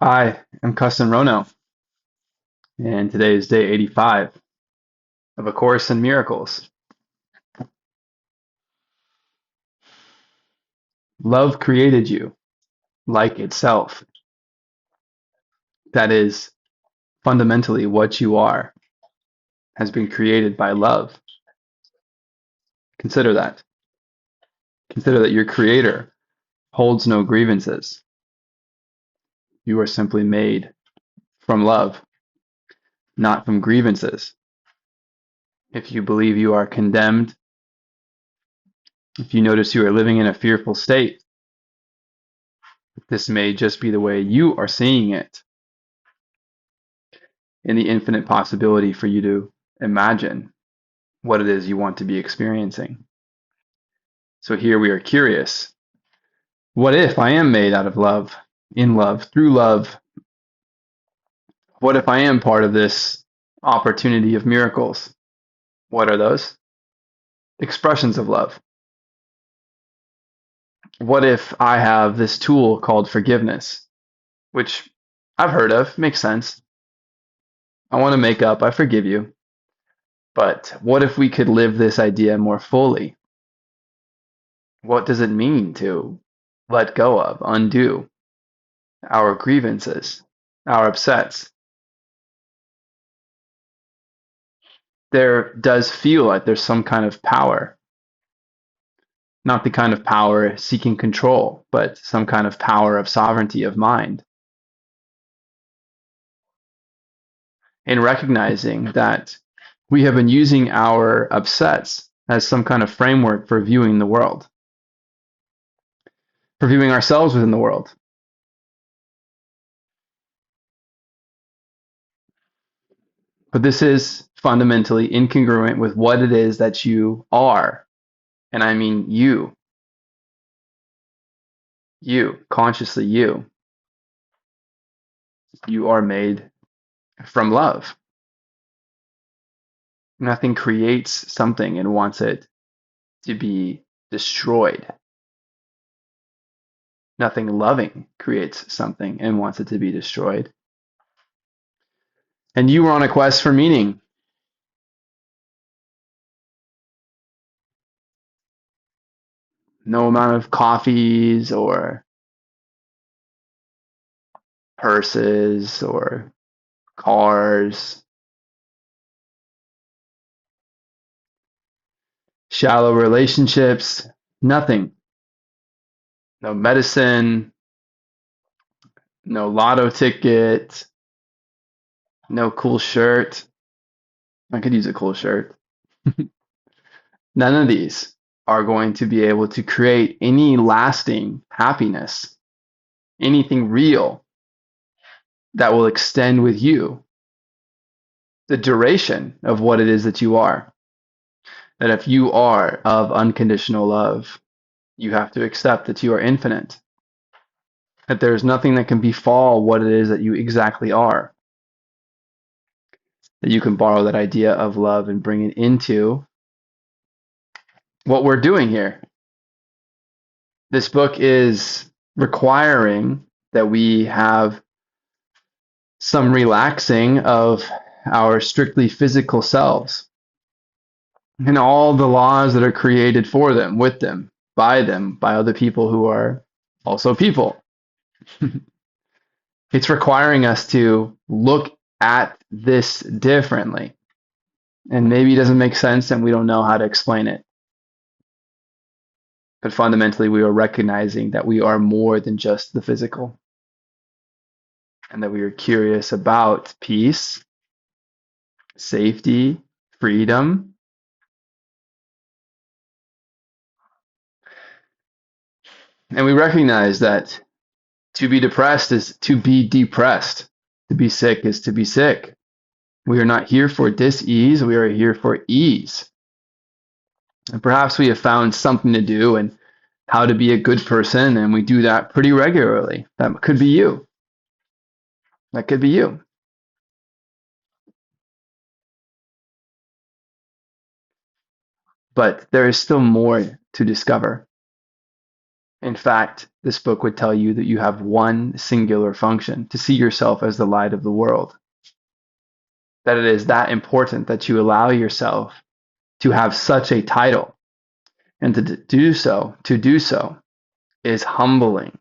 Hi, I'm Kesten Rono, and today is day 85 of A Course in Miracles. Love created you like itself. That is fundamentally what you are, has been created by love. Consider that. Consider that your creator holds no grievances. You are simply made from love, not from grievances. If you believe you are condemned, if you notice you are living in a fearful state, this may just be the way you are seeing it, in the infinite possibility for you to imagine what it is you want to be experiencing. So here we are curious. What if I am made out of love, in love, through love? What if I am part of this opportunity of miracles? What are those? Expressions of love. What if I have this tool called forgiveness, which I've heard of, makes sense. I want to make up, I forgive you. But what if we could live this idea more fully? What does it mean to let go of, undo our grievances, our upsets? There does feel like there's some kind of power, not the kind of power seeking control, but some kind of power of sovereignty of mind. In recognizing that we have been using our upsets as some kind of framework for viewing the world, for viewing ourselves within the world. But this is fundamentally incongruent with what it is that you are. And I mean you, consciously you. You are made from love. Nothing creates something and wants it to be destroyed. Nothing loving creates something and wants it to be destroyed. And you were on a quest for meaning. No amount of coffees or purses or cars, shallow relationships, nothing. No medicine, no lotto ticket, no cool shirt. I could use a cool shirt. None of these are going to be able to create any lasting happiness, anything real that will extend with you the duration of what it is that you are. That if you are of unconditional love, you have to accept that you are infinite, that there's nothing that can befall what it is that you exactly are, that you can borrow that idea of love and bring it into what we're doing here. This book is requiring that we have some relaxing of our strictly physical selves and all the laws that are created for them, with them, by other people who are also people. It's requiring us to look at this differently. And maybe it doesn't make sense and we don't know how to explain it. But fundamentally, we are recognizing that we are more than just the physical and that we are curious about peace, safety, freedom. And we recognize that to be depressed is to be depressed. To be sick is to be sick. We are not here for dis-ease, we are here for ease. And perhaps we have found something to do and how to be a good person, and we do that pretty regularly. That could be you. That could be you. But there is still more to discover. In fact, this book would tell you that you have one singular function: to see yourself as the light of the world. That it is that important that you allow yourself to have such a title, and to do so is humbling.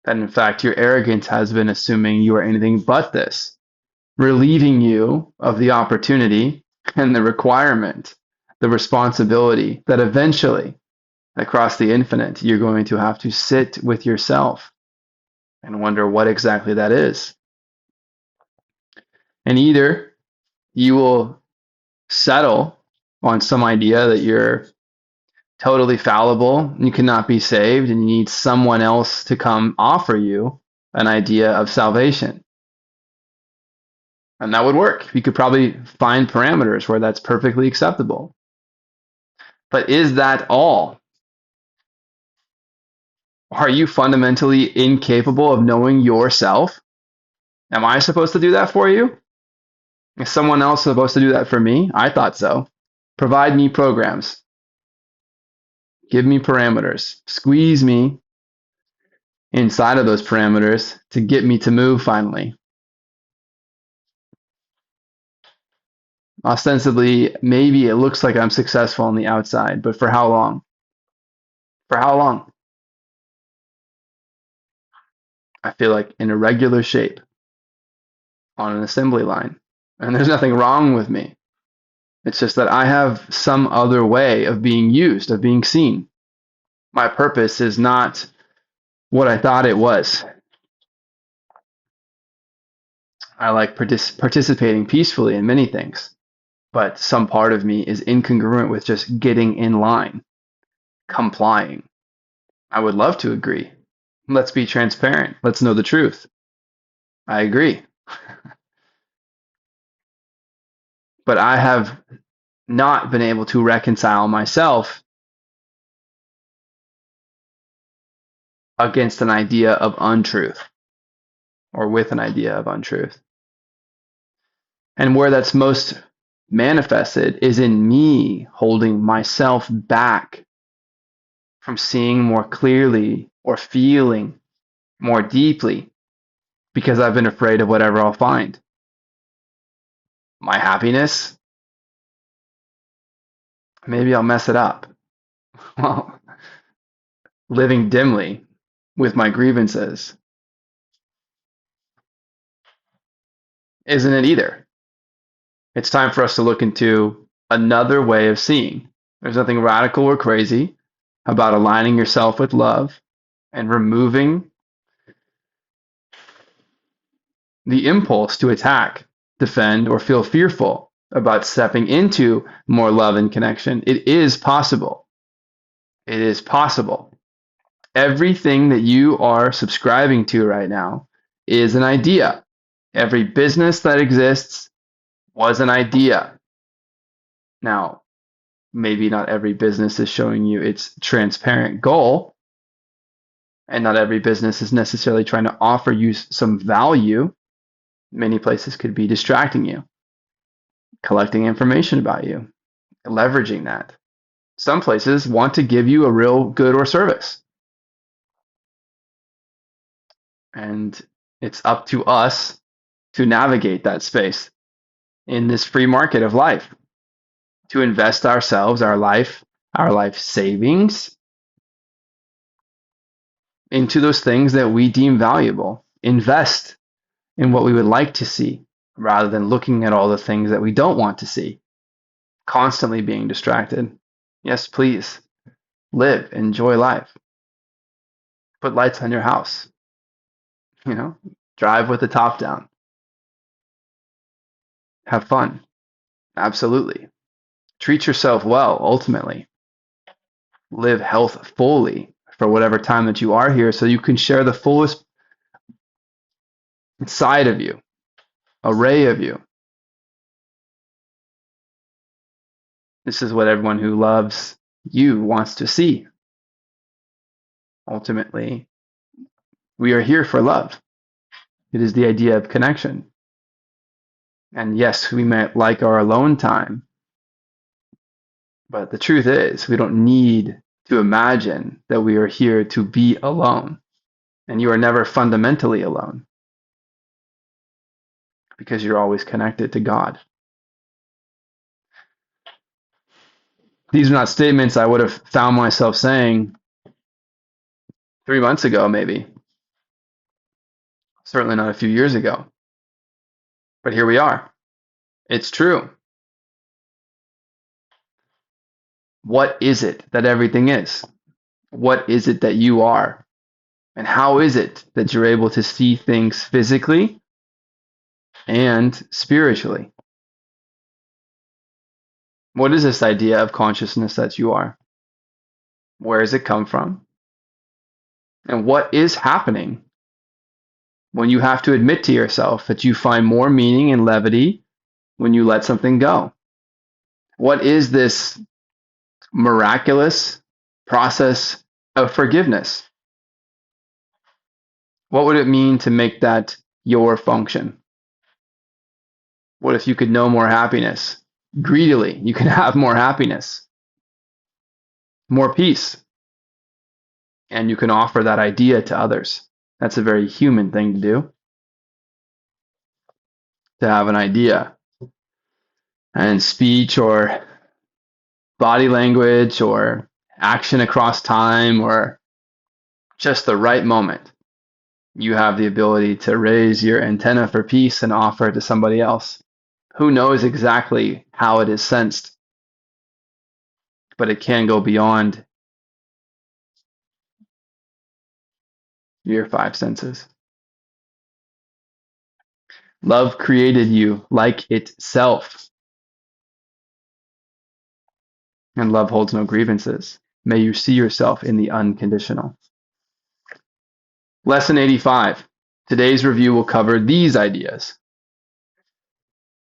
That in fact your arrogance has been assuming you are anything but this, relieving you of the opportunity and the requirement, the responsibility that eventually, across the infinite, you're going to have to sit with yourself and wonder what exactly that is. And either you will settle on some idea that you're totally fallible, you cannot be saved, and you need someone else to come offer you an idea of salvation. And that would work. You could probably find parameters where that's perfectly acceptable. But is that all? Are you fundamentally incapable of knowing yourself? Am I supposed to do that for you? Is someone else supposed to do that for me? I thought so. Provide me programs. Give me parameters. Squeeze me inside of those parameters to get me to move finally. Ostensibly, maybe it looks like I'm successful on the outside, but for how long? For how long? I feel like in a regular shape on an assembly line. And there's nothing wrong with me. It's just that I have some other way of being used, of being seen. My purpose is not what I thought it was. I like participating peacefully in many things, but some part of me is incongruent with just getting in line, complying. I would love to agree. Let's be transparent. Let's know the truth. I agree. But I have not been able to reconcile myself against an idea of untruth, or with an idea of untruth. And where that's most manifested is in me holding myself back from seeing more clearly or feeling more deeply because I've been afraid of whatever I'll find. My happiness? Maybe I'll mess it up. Well, living dimly with my grievances isn't it either. It's time for us to look into another way of seeing. There's nothing radical or crazy about aligning yourself with love and removing the impulse to attack, defend, or feel fearful about stepping into more love and connection. It is possible. It is possible. Everything that you are subscribing to right now is an idea. Every business that exists was an idea. Now, maybe not every business is showing you its transparent goal, and not every business is necessarily trying to offer you some value. Many places could be distracting you, collecting information about you, leveraging that. Some places want to give you a real good or service. And it's up to us to navigate that space in this free market of life, to invest ourselves, our life savings into those things that we deem valuable. Invest in what we would like to see rather than looking at all the things that we don't want to see, constantly being distracted. Yes, please live, enjoy life. Put lights on your house. Drive with the top down. Have fun. Absolutely. Treat yourself well, ultimately. Live health fully for whatever time that you are here so you can share the fullest side of you, array of you. This is what everyone who loves you wants to see. Ultimately, we are here for love. It is the idea of connection. And yes, we might like our alone time, but the truth is we don't need to imagine that we are here to be alone. And you are never fundamentally alone because you're always connected to God. These are not statements I would have found myself saying 3 months ago, maybe. Certainly not a few years ago. But here we are. It's true. What is it that everything is? What is it that you are? And how is it that you're able to see things physically and spiritually? What is this idea of consciousness that you are? Where does it come from? And what is happening when you have to admit to yourself that you find more meaning and levity when you let something go? What is this miraculous process of forgiveness? What would it mean to make that your function? What if you could know more happiness? Greedily, you can have more happiness, more peace, and you can offer that idea to others. That's a very human thing to do, to have an idea. And speech or body language or action across time or just the right moment, you have the ability to raise your antenna for peace and offer it to somebody else. Who knows exactly how it is sensed, but it can go beyond your five senses. Love created you like itself, and love holds no grievances. May you see yourself in the unconditional. Lesson 85. Today's review will cover these ideas.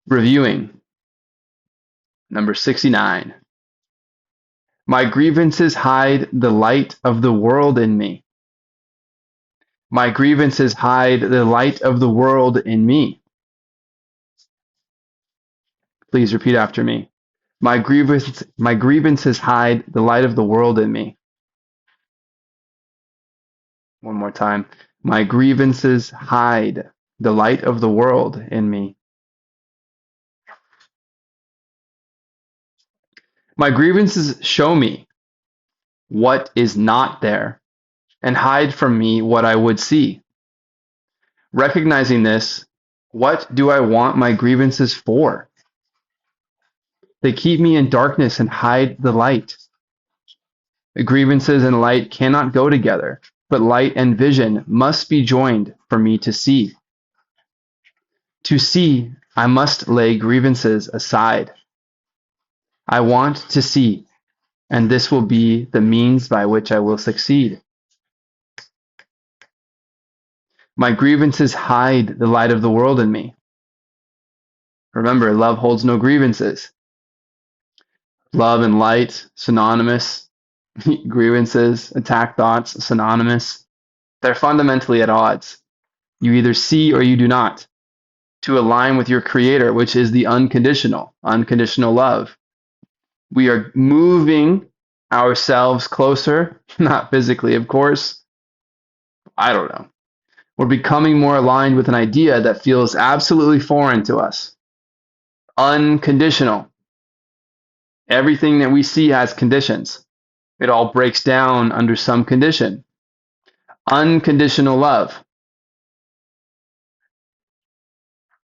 Reviewing. Number 69. My grievances hide the light of the world in me. My grievances hide the light of the world in me. Please repeat after me. My grievances hide the light of the world in me. One more time. My grievances hide the light of the world in me. My grievances show me what is not there and hide from me what I would see. Recognizing this, what do I want my grievances for? They keep me in darkness and hide the light. The grievances and light cannot go together, but light and vision must be joined for me to see. To see, I must lay grievances aside. I want to see, and this will be the means by which I will succeed. My grievances hide the light of the world in me. Remember, love holds no grievances. Love and light, synonymous. Grievances, attack thoughts, synonymous. They're fundamentally at odds. You either see or you do not. To align with your creator, which is the unconditional love. We are moving ourselves closer, not physically, of course. I don't know. We're becoming more aligned with an idea that feels absolutely foreign to us. Unconditional. Everything that we see has conditions. It all breaks down under some condition. Unconditional love.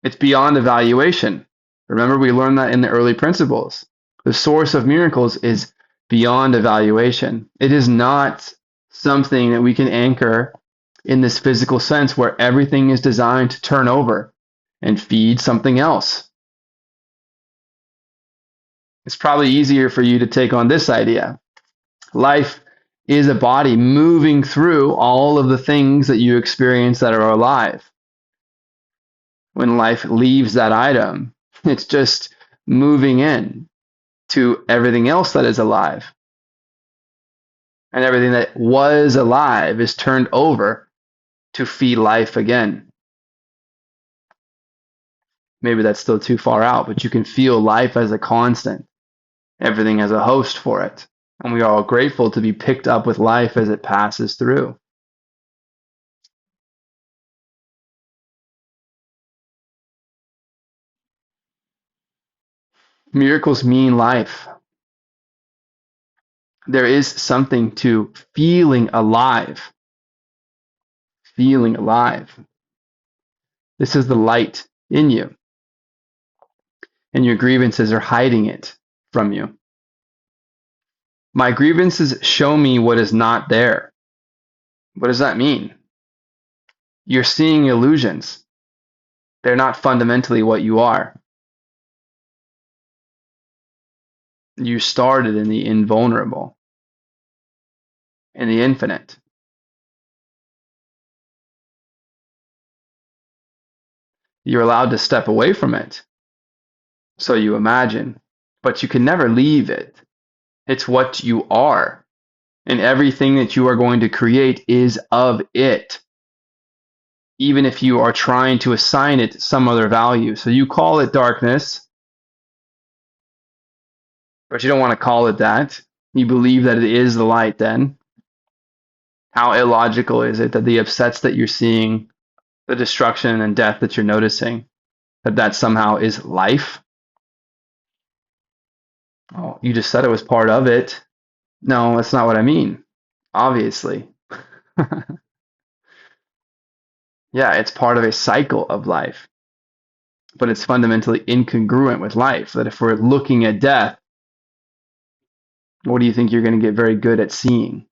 It's beyond evaluation. Remember, we learned that in the early principles. The source of miracles is beyond evaluation. It is not something that we can anchor in this physical sense where everything is designed to turn over and feed something else. It's probably easier for you to take on this idea. Life is a body moving through all of the things that you experience that are alive. When life leaves that item, it's just moving in to everything else that is alive. And everything that was alive is turned over to feed life again. Maybe that's still too far out, but you can feel life as a constant. Everything as a host for it. And we are all grateful to be picked up with life as it passes through. Miracles mean life. There is something to feeling alive. Feeling alive. This is the light in you, and your grievances are hiding it from you. My grievances show me what is not there. What does that mean? You're seeing illusions. They're not fundamentally what you are. You started in the invulnerable, in the infinite. You're allowed to step away from it, so you imagine, but you can never leave it. It's what you are, and everything that you are going to create is of it, even if you are trying to assign it some other value. So you call it darkness, but you don't want to call it that. You believe that it is the light then. How illogical is it that the upsets that you're seeing, the destruction and death that you're noticing, that somehow is life? Oh, you just said it was part of it. No, that's not what I mean. Obviously. Yeah, it's part of a cycle of life, but it's fundamentally incongruent with life. That if we're looking at death, what do you think you're going to get very good at seeing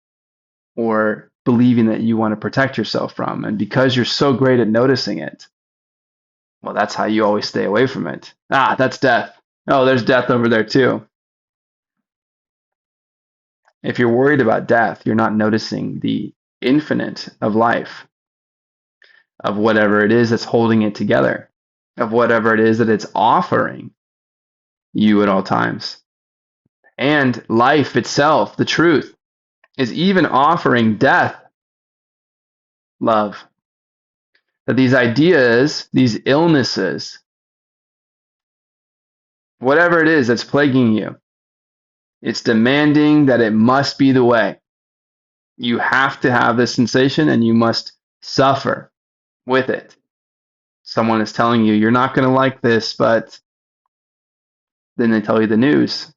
or believing that you want to protect yourself from? And because you're so great at noticing it, well, that's how you always stay away from it. Ah, that's death. Oh, there's death over there too. If you're worried about death, you're not noticing the infinite of life, of whatever it is that's holding it together, of whatever it is that it's offering you at all times. And life itself, the truth, is even offering death love. That these ideas, these illnesses, whatever it is that's plaguing you, it's demanding that it must be the way. You have to have this sensation and you must suffer with it. Someone is telling you, you're not going to like this, but then they tell you the news.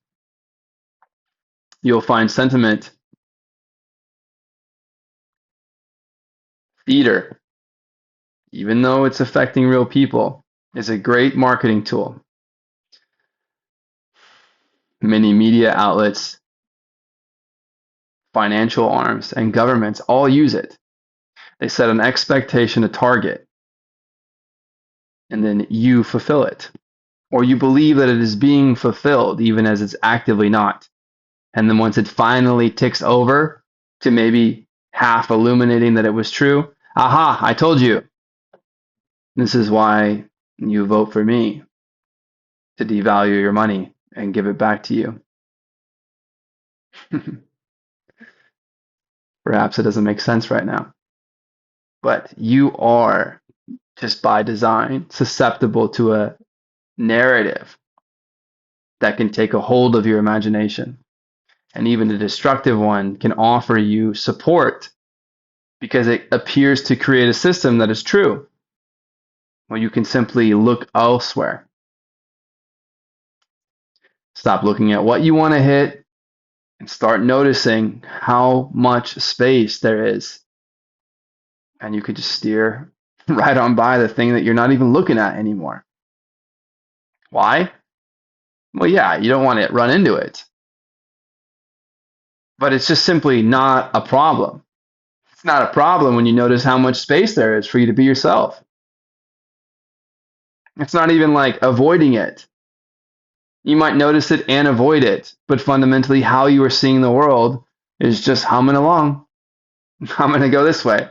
You'll find sentiment, theater, even though it's affecting real people, is a great marketing tool. Many media outlets, financial arms, and governments all use it. They set an expectation, a target, and then you fulfill it. Or you believe that it is being fulfilled, even as it's actively not. And then once it finally ticks over to maybe half illuminating that it was true, aha, I told you. This is why you vote for me, to devalue your money and give it back to you. Perhaps it doesn't make sense right now. But you are, just by design, susceptible to a narrative that can take a hold of your imagination. And even a destructive one can offer you support because it appears to create a system that is true. Well, you can simply look elsewhere. Stop looking at what you want to hit and start noticing how much space there is. And you could just steer right on by the thing that you're not even looking at anymore. Why? Well, yeah, you don't want to run into it. But it's just simply not a problem. It's not a problem when you notice how much space there is for you to be yourself. It's not even like avoiding it. You might notice it and avoid it, but fundamentally, how you are seeing the world is just humming along. I'm going to go this way.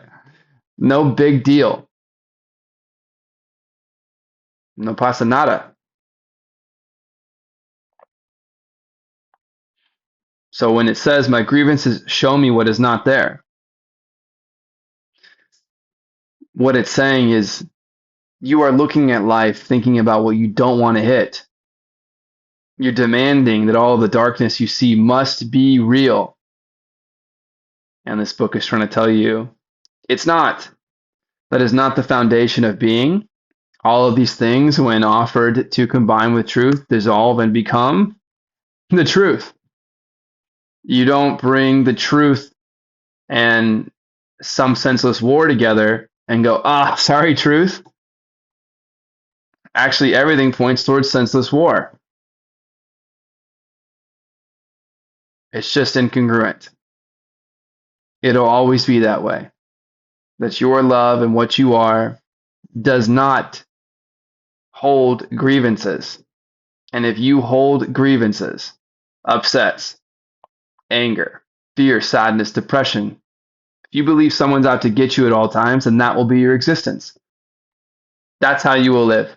No big deal. No pasa nada. So when it says, my grievances show me what is not there, what it's saying is you are looking at life thinking about what you don't want to hit. You're demanding that all the darkness you see must be real. And this book is trying to tell you it's not. That is not the foundation of being. All of these things, when offered to combine with truth, dissolve and become the truth. You don't bring the truth and some senseless war together and go, sorry, truth. Actually, everything points towards senseless war. It's just incongruent. It'll always be that way. That your love and what you are does not hold grievances. And if you hold grievances, upsets, anger, fear, sadness, depression, if you believe someone's out to get you at all times, then that will be your existence. That's how you will live.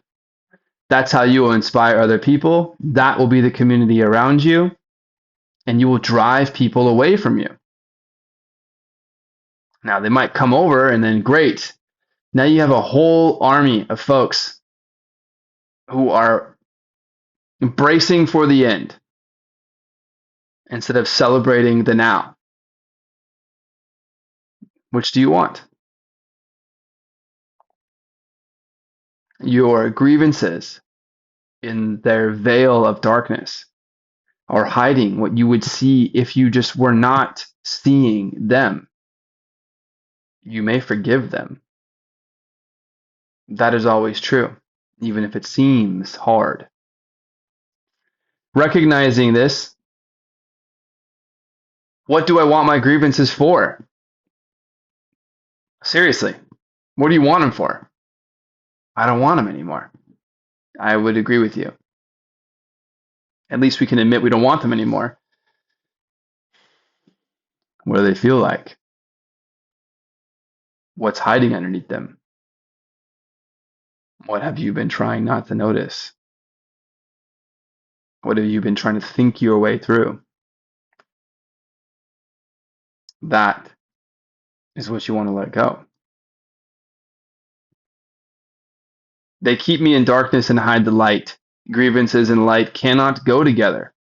That's how you will inspire other people. That will be the community around you, and you will drive people away from you. Now, they might come over, and then great. Now you have a whole army of folks who are bracing for the end instead of celebrating the now. Which do you want? Your grievances in their veil of darkness are hiding what you would see if you just were not seeing them. You may forgive them. That is always true, even if it seems hard. Recognizing this, what do I want my grievances for? Seriously, what do you want them for? I don't want them anymore. I would agree with you. At least we can admit we don't want them anymore. What do they feel like? What's hiding underneath them? What have you been trying not to notice? What have you been trying to think your way through? That is what you want to let go. They keep me in darkness and hide the light. Grievances and light cannot go together,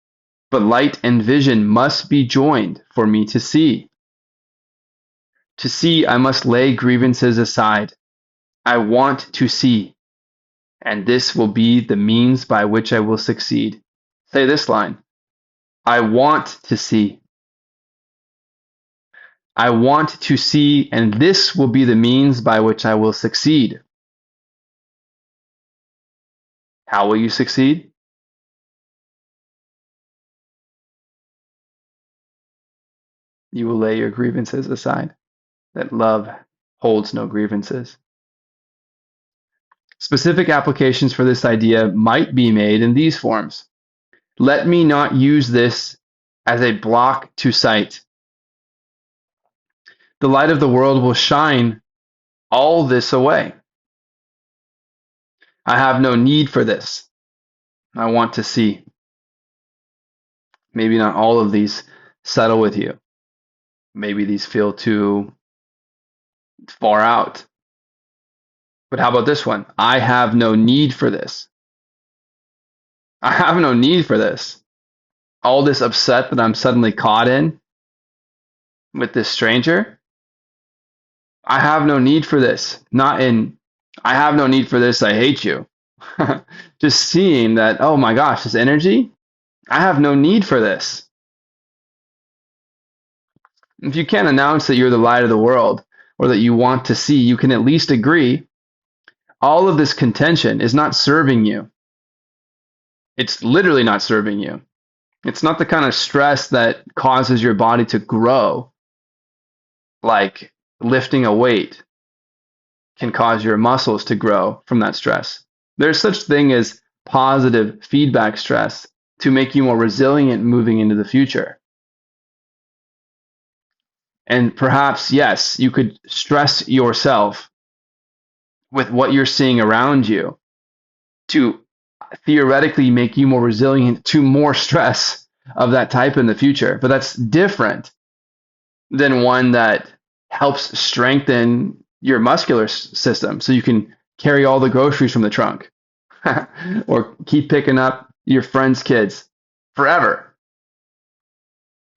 but light and vision must be joined for me to see. To see, I must lay grievances aside. I want to see, and this will be the means by which I will succeed. Say this line. I want to see. I want to see, and this will be the means by which I will succeed. How will you succeed? You will lay your grievances aside. That love holds no grievances. Specific applications for this idea might be made in these forms. Let me not use this as a block to sight. The light of the world will shine all this away. I have no need for this. I want to see. Maybe not all of these settle with you. Maybe these feel too far out. But how about this one? I have no need for this. I have no need for this. All this upset that I'm suddenly caught in with this stranger. I have no need for this. Not in, I have no need for this, I hate you. Just seeing that, oh my gosh, this energy, I have no need for this. If you can't announce that you're the light of the world or that you want to see, you can at least agree all of this contention is not serving you. It's literally not serving you. It's not the kind of stress that causes your body to grow, like lifting a weight can cause your muscles to grow from that stress. There's such thing as positive feedback stress to make you more resilient moving into the future. And perhaps, yes, you could stress yourself with what you're seeing around you to theoretically make you more resilient to more stress of that type in the future. But that's different than one that helps strengthen your muscular system so you can carry all the groceries from the trunk or keep picking up your friends' kids forever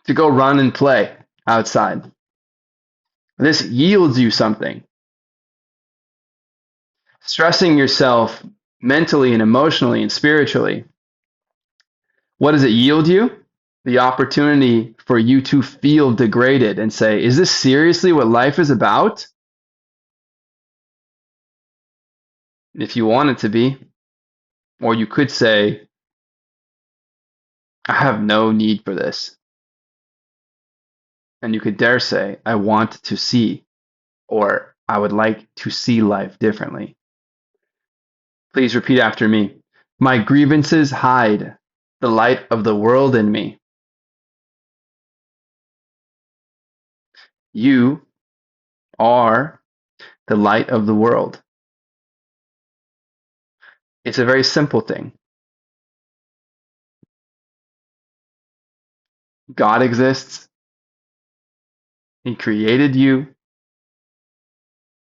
to go run and play outside. This yields you something. Stressing yourself mentally and emotionally and spiritually. What does it yield you? The opportunity for you to feel degraded and say, is this seriously what life is about? If you want it to be. Or you could say, I have no need for this. And you could dare say, I want to see, or I would like to see life differently. Please repeat after me. My grievances hide the light of the world in me. You are the light of the world. It's a very simple thing. God exists. He created you.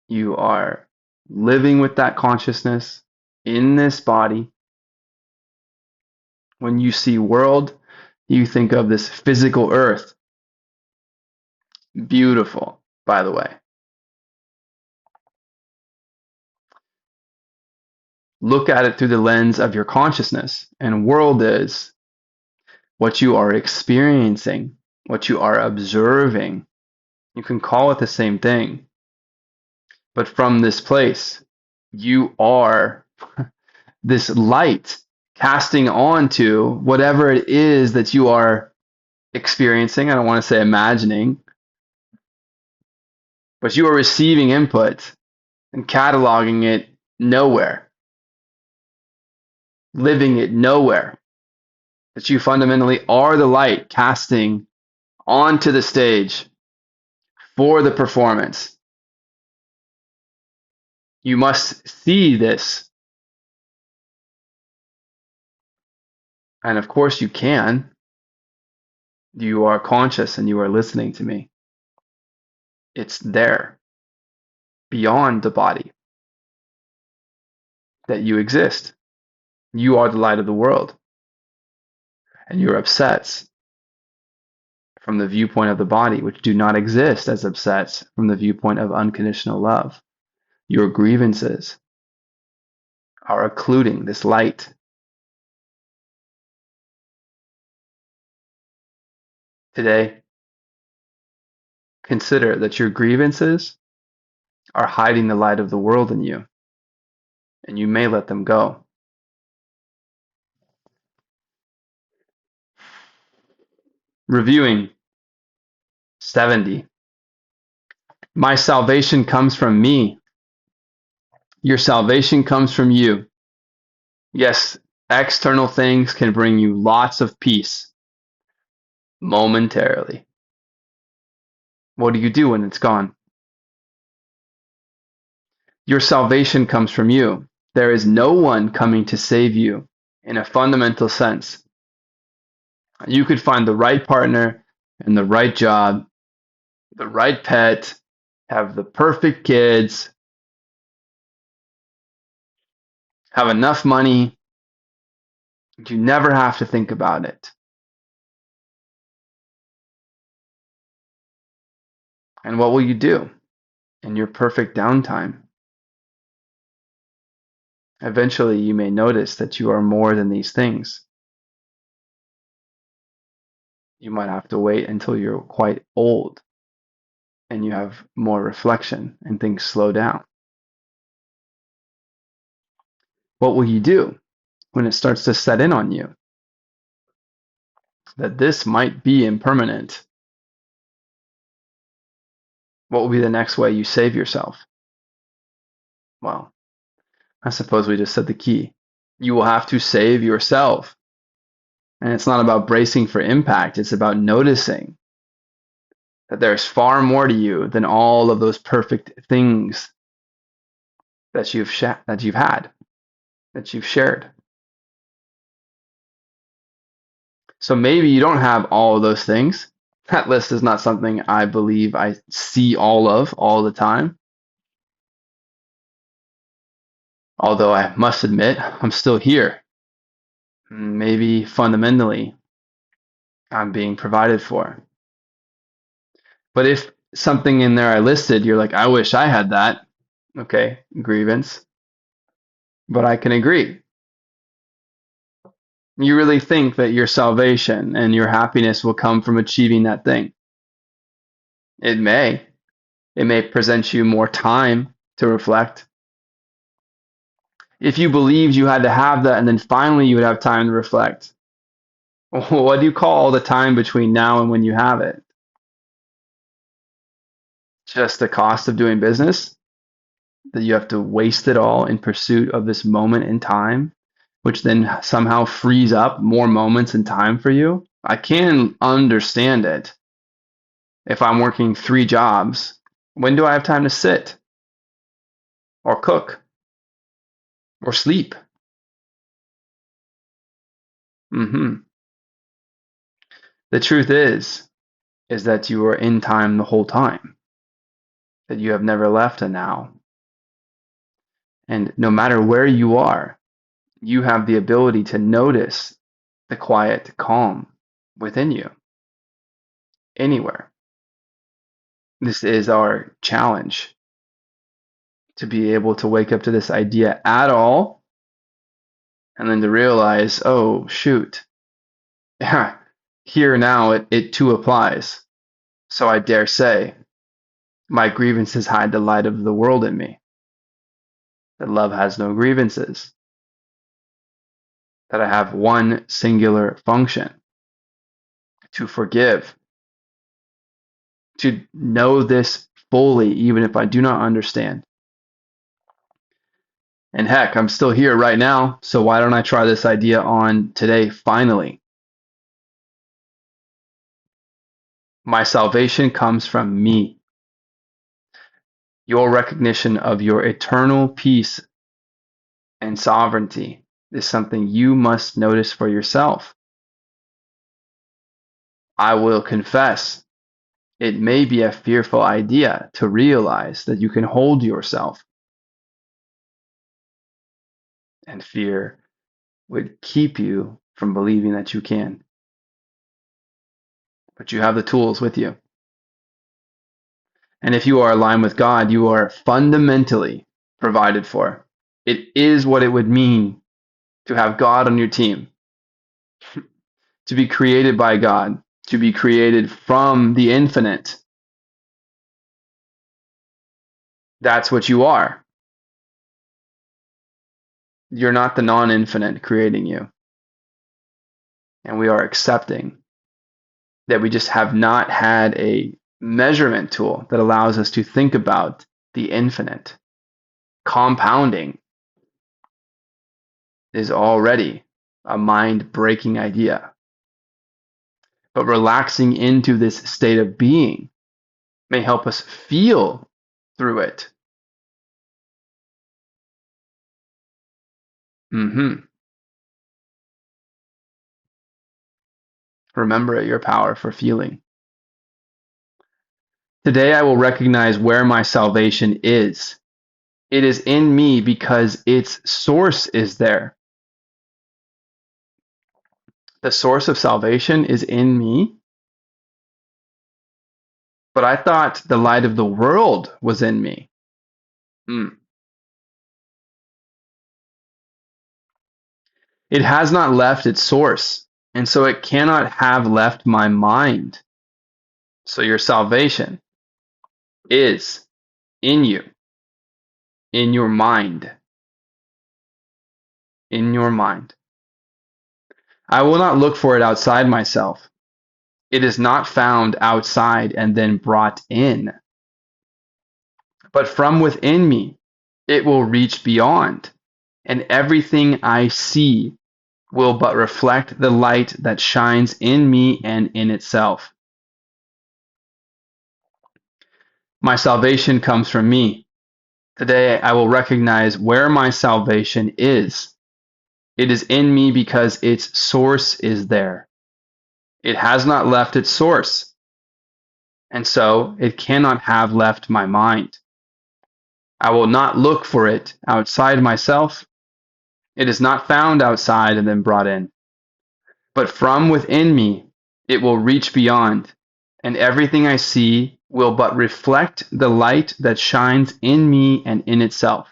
You are living with that consciousness in this body. When you see world, you think of this physical earth. Beautiful, by the way. Look at it through the lens of your consciousness, and world is what you are experiencing, what you are observing. You can call it the same thing. But from this place, you are this light casting onto whatever it is that you are experiencing. I don't want to say imagining, but you are receiving input and cataloging it nowhere, living it nowhere. That you fundamentally are the light casting onto the stage for the performance. You must see this. And of course you can. You are conscious and you are listening to me. It's there, beyond the body, that you exist. You are the light of the world. And your upsets from the viewpoint of the body, which do not exist as upsets from the viewpoint of unconditional love. Your grievances are occluding this light. Today, consider that your grievances are hiding the light of the world in you, and you may let them go. Reviewing 70. My salvation comes from me. Your salvation comes from you. Yes, external things can bring you lots of peace momentarily. What do you do when it's gone? Your salvation comes from you. There is no one coming to save you in a fundamental sense. You could find the right partner and the right job, the right pet, have the perfect kids, have enough money. You never have to think about it. And what will you do in your perfect downtime? Eventually, you may notice that you are more than these things. You might have to wait until you're quite old and you have more reflection and things slow down. What will you do when it starts to set in on you that this might be impermanent? What will be the next way you save yourself? Well, I suppose we just said the key. You will have to save yourself. And it's not about bracing for impact. It's about noticing that there's far more to you than all of those perfect things that you've had, that you've shared. So maybe you don't have all of those things. That list is not something I believe I see all of all the time. Although I must admit, I'm still here. Maybe fundamentally, I'm being provided for. But if something in there I listed, you're like, I wish I had that. Okay, grievance. But I can agree. You really think that your salvation and your happiness will come from achieving that thing. It may. It may present you more time to reflect. If you believed you had to have that and then finally you would have time to reflect, what do you call all the time between now and when you have it? Just the cost of doing business? That you have to waste it all in pursuit of this moment in time, which then somehow frees up more moments in time for you? I can understand it. If I'm working 3 jobs, when do I have time to sit or cook or sleep? hmm The truth is that you are in time the whole time, that you have never left a now. And no matter where you are, you have the ability to notice the quiet calm within you, anywhere. This is our challenge, to be able to wake up to this idea at all and then to realize, oh, shoot, here now it too applies. So I dare say, my grievances hide the light of the world in me, that love has no grievances, that I have one singular function: to forgive, to know this fully, even if I do not understand. And heck, I'm still here right now, so why don't I try this idea on today finally? My salvation comes from me. Your recognition of your eternal peace and sovereignty is something you must notice for yourself. I will confess, it may be a fearful idea to realize that you can hold yourself, and fear would keep you from believing that you can. But you have the tools with you. And if you are aligned with God, you are fundamentally provided for. It is what it would mean to have God on your team, to be created by God, to be created from the infinite. That's what you are. You're not the non infinite creating you. And we are accepting that we just have not had a measurement tool that allows us to think about the infinite. Compounding is already a mind breaking idea. But relaxing into this state of being may help us feel through it. Remember your power for feeling. Today I will recognize where my salvation is. It is in me because its source is there. The source of salvation is in me? But I thought the light of the world was in me. It has not left its source, and so it cannot have left my mind. So your salvation is in you, in your mind. In your mind. I will not look for it outside myself. It is not found outside and then brought in. But from within me, it will reach beyond, and everything I see will but reflect the light that shines in me and in itself. My salvation comes from me. Today I will recognize where my salvation is. It is in me because its source is there. It has not left its source, and so it cannot have left my mind. I will not look for it outside myself. It is not found outside and then brought in. But from within me, it will reach beyond, and everything I see will but reflect the light that shines in me and in itself.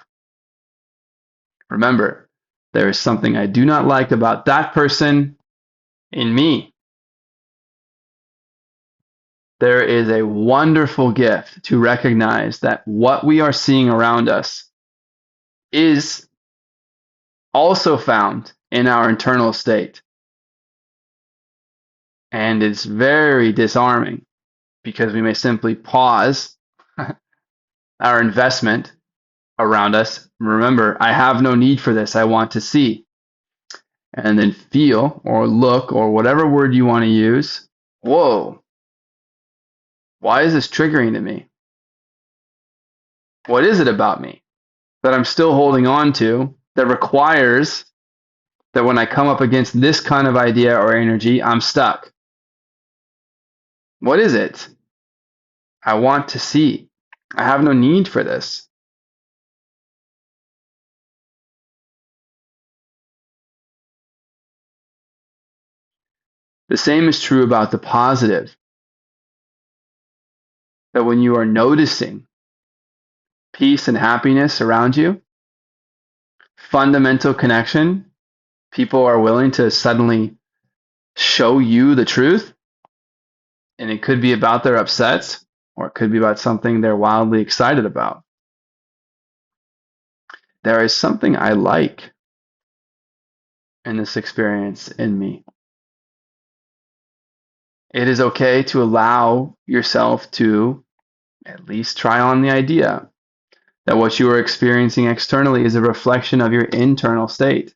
Remember, there is something I do not like about that person in me. There is a wonderful gift to recognize that what we are seeing around us is also found in our internal state. And it's very disarming because we may simply pause our investment around us. Remember, I have no need for this. I want to see. And then feel or look or whatever word you want to use. Whoa, why is this triggering to me? What is it about me that I'm still holding on to that requires that when I come up against this kind of idea or energy, I'm stuck? What is it? I want to see. I have no need for this. The same is true about the positive. That when you are noticing peace and happiness around you, fundamental connection, people are willing to suddenly show you the truth. And it could be about their upsets, or it could be about something they're wildly excited about. There is something I like in this experience in me. It is okay to allow yourself to at least try on the idea that what you are experiencing externally is a reflection of your internal state.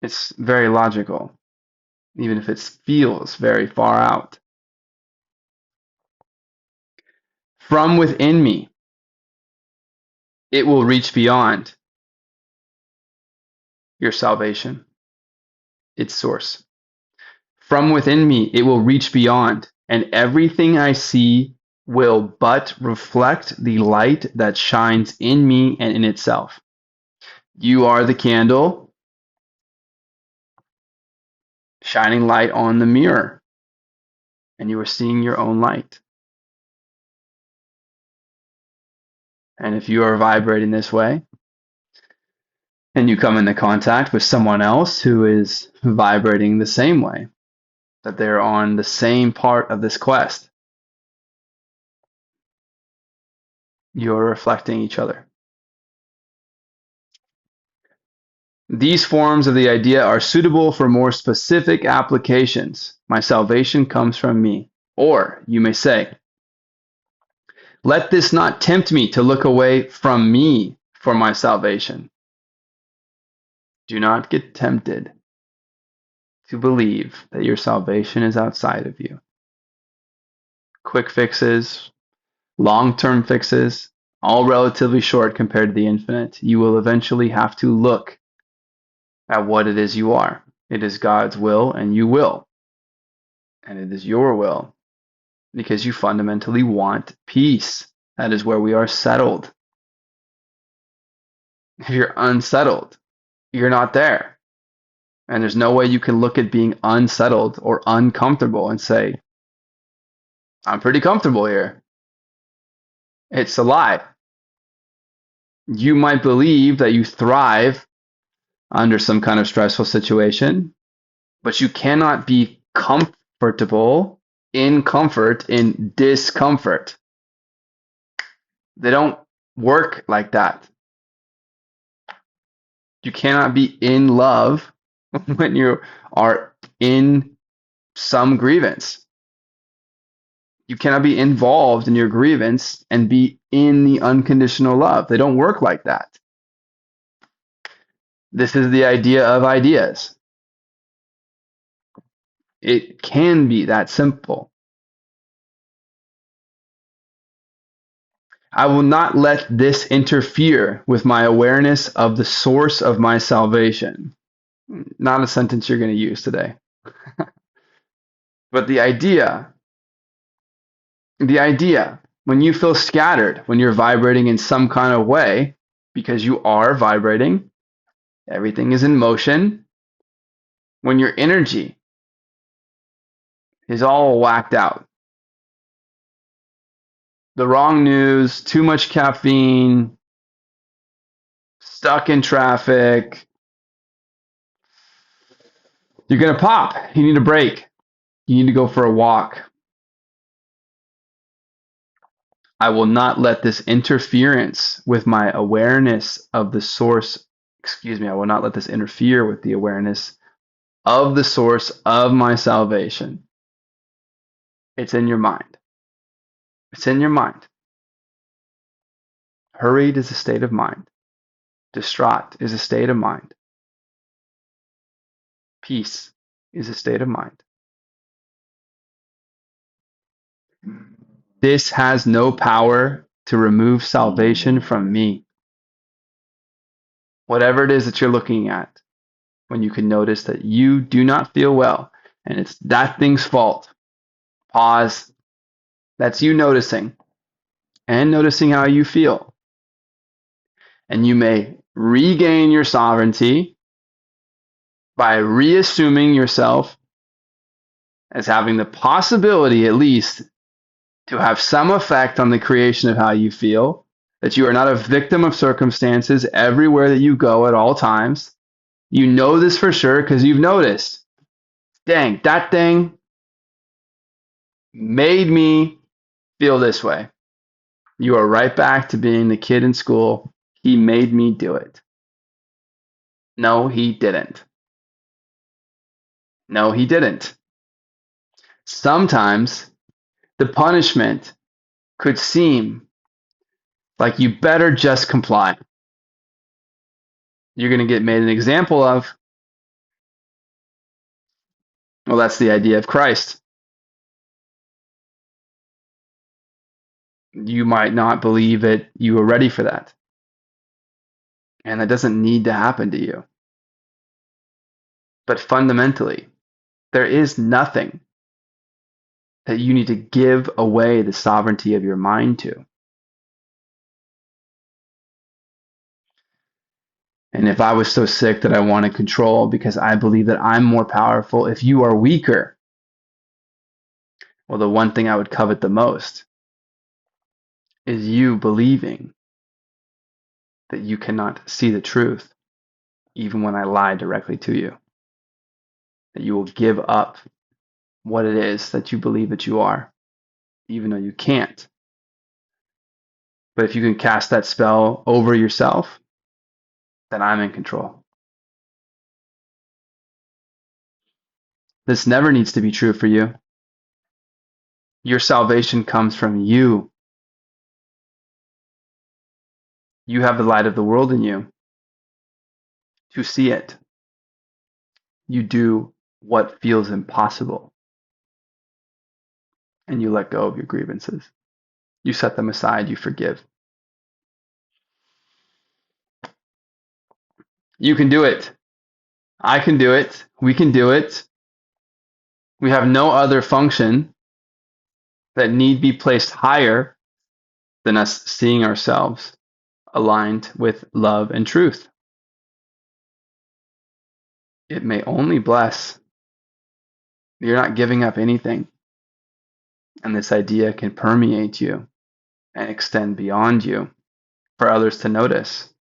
It's very logical, even if it feels very far out. From within me, it will reach beyond your salvation, its source. From within me, it will reach beyond, and everything I see will but reflect the light that shines in me and in itself. You are the candle shining light on the mirror, and you are seeing your own light. And if you are vibrating this way, and you come into contact with someone else who is vibrating the same way, that they're on the same part of this quest, you're reflecting each other. These forms of the idea are suitable for more specific applications. My salvation comes from me. Or you may say, let this not tempt me to look away from me for my salvation. Do not get tempted to believe that your salvation is outside of you. Quick fixes, long-term fixes, all relatively short compared to the infinite. You will eventually have to look at what it is you are. It is God's will, and you will. And it is your will because you fundamentally want peace. That is where we are settled. If you're unsettled, you're not there. And there's no way you can look at being unsettled or uncomfortable and say, I'm pretty comfortable here. It's a lie. You might believe that you thrive under some kind of stressful situation, but you cannot be comfortable in comfort in discomfort. They don't work like that. You cannot be in love when you are in some grievance. You cannot be involved in your grievance and be in the unconditional love. They don't work like that. This is the idea of ideas. It can be that simple. I will not let this interfere with my awareness of the source of my salvation. Not a sentence you're going to use today. But the idea, when you feel scattered, when you're vibrating in some kind of way, because you are vibrating, everything is in motion, when your energy is all whacked out. The wrong news, too much caffeine, stuck in traffic. You're going to pop. You need a break. You need to go for a walk. I will not let this interference with my awareness of the source. I will not let this interfere with the awareness of the source of my salvation. It's in your mind. It's in your mind. Hurried is a state of mind. Distraught is a state of mind. Peace is a state of mind. This has no power to remove salvation from me. Whatever it is that you're looking at, when you can notice that you do not feel well and it's that thing's fault, pause. That's you noticing and noticing how you feel. And you may regain your sovereignty by reassuming yourself as having the possibility, at least, to have some effect on the creation of how you feel, that you are not a victim of circumstances everywhere that you go at all times. You know this for sure because you've noticed. Dang, that thing made me feel this way. You are right back to being the kid in school. He made me do it. No, he didn't. No, he didn't. Sometimes the punishment could seem like you better just comply. You're going to get made an example of. Well, that's the idea of Christ. You might not believe that you are ready for that. And that doesn't need to happen to you. But fundamentally, there is nothing that you need to give away the sovereignty of your mind to. And if I was so sick that I want to control because I believe that I'm more powerful, if you are weaker, well, the one thing I would covet the most is you believing that you cannot see the truth, even when I lie directly to you. That you will give up what it is that you believe that you are, even though you can't. But if you can cast that spell over yourself, then I'm in control. This never needs to be true for you. Your salvation comes from you. You have the light of the world in you to see it. You do what feels impossible, and you let go of your grievances. You set them aside, you forgive. You can do it. I can do it. We can do it. We have no other function that need be placed higher than us seeing ourselves aligned with love and truth. It may only bless. You're not giving up anything. And this idea can permeate you and extend beyond you for others to notice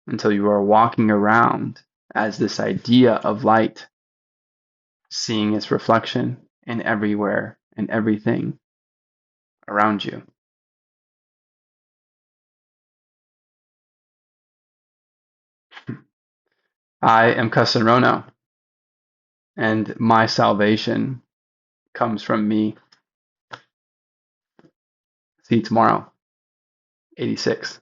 until you are walking around as this idea of light, seeing its reflection in everywhere and everything around you. I am Kesten Rono, and my salvation comes from me. See you tomorrow. 86.